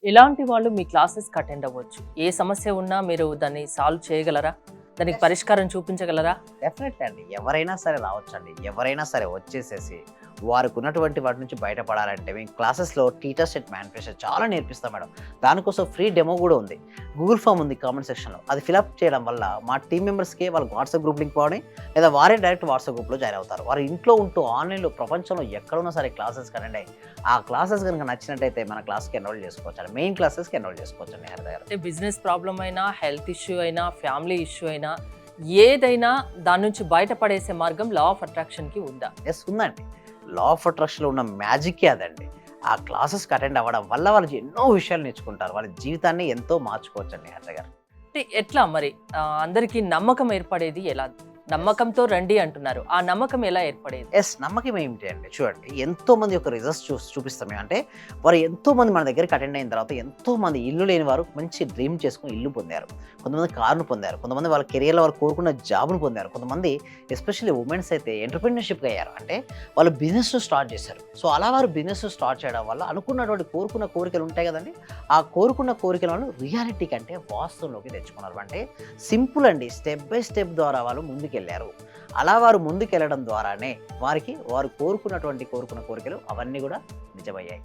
ఎలాంటి వాళ్ళు మీ క్లాసెస్‌కి అటెండ్ అవ్వచ్చు? ఏ సమస్య ఉన్నా మీరు దాన్ని సాల్వ్ చేయగలరా? దానికి యెస్. పరిష్కారం చూపించగలరా? డెఫినెట్లీ అండి. ఎవరైనా సరే రావచ్చండి. ఎవరైనా సరే వచ్చేసేసి వారికున్నటువంటి వాటి నుంచి బయటపడాలంటే మేము క్లాసెస్‌లో టీచర్ సెట్ మేనిఫెస్టో చాలా నేర్పిస్తాం మేడం. దానికోసం ఫ్రీ డెమో గూడా ఉంది. గూగుల్ ఫార్మ్ ఉంది కామెంట్ సెక్షన్‌లో. అది ఫిలప్ చేయడం వల్ల మా టీమ్ మెంబర్స్‌కి వాళ్ళకి వాట్సాప్ గ్రూప్ లింక్ పోవడం లేదా వారే డైరెక్ట్ వాట్సాప్ గ్రూప్‌లో జాయిన్ అవుతారు. వారు ఇంట్లో ఉంటూ ఆన్‌లైన్‌లో ప్రపంచంలో ఎక్కడున్నా సరే క్లాసెస్‌కి అటెండ్ అయ్యి ఆ క్లాసెస్ గనుక నచ్చినట్టయితే మన క్లాస్‌కి ఎన్రోల్ చేసుకోవచ్చండి. మెయిన్ క్లాసెస్‌కి ఎన్రోల్ చేసుకోవచ్చండి హరిత గారు. అంటే బిజినెస్ ప్రాబ్లమ్ అయినా, హెల్త్ ఇష్యూ అయినా, ఫ్యామిలీ ఇష్యూ అయినా ఏదైనా దాని నుంచి బయటపడేసే మార్గం లా ఆఫ్ అట్రాక్షన్‌కి ఉందా? యెస్ ఉందండి. లా ఆఫ్ అట్రాక్షన్‌లో ఉన్న మ్యాజిక్కే అదండి. ఆ క్లాసెస్‌కి అటెండ్ అవ్వడం వల్ల వాళ్ళు ఎన్నో విషయాలు నేర్చుకుంటారు. వాళ్ళ జీవితాన్ని ఎంతో మార్చుకోవచ్చండి హరిత గారు. అంటే ఎట్లా మరి? అందరికి నమ్మకం ఏర్పడేది ఎలా? నమ్మకంతో రండి అంటున్నారు. ఆ నమ్మకం ఎలా ఏర్పడేది? యెస్. నమ్మకం ఏమిటి అంటే చూడండి ఎంతోమంది యొక్క రిజల్ట్స్ చూపిస్తాం మేము. అంటే వారు ఎంతోమంది మన దగ్గరికి అటెండ్ అయిన తర్వాత ఎంతోమంది ఇల్లు లేని వారు మంచి డ్రీమ్ చేసుకొని ఇల్లు పొందారు. కొంతమంది కారును పొందారు. కొంతమంది వాళ్ళ కెరియర్‌లో వారు కోరుకున్న జాబ్‌ను పొందారు. కొంతమంది ఎస్పెషల్లీ వుమెన్స్ అయితే ఎంటర్‌ప్రెన్యూర్‌షిప్‌గా అయ్యారు. అంటే వాళ్ళు బిజినెస్‌ను స్టార్ట్ చేశారు. సో అలా వారు బిజినెస్‌ను స్టార్ట్ చేయడం వల్ల అనుకున్నటువంటి కోరుకున్న కోరికలు ఉంటాయి కదండీ! ఆ కోరుకున్న కోరికలను రియాలిటీ కంటే వాస్తవంలోకి తెచ్చుకున్నారు. అంటే సింపుల్ అండి. స్టెప్ బై స్టెప్ ద్వారా వాళ్ళు ముందుకెళ్లారు. అలా వారు ముందుకెళ్ళడం ద్వారానే వారు కోరుకున్న కోరికలు అవన్నీ కూడా నిజమయ్యాయి.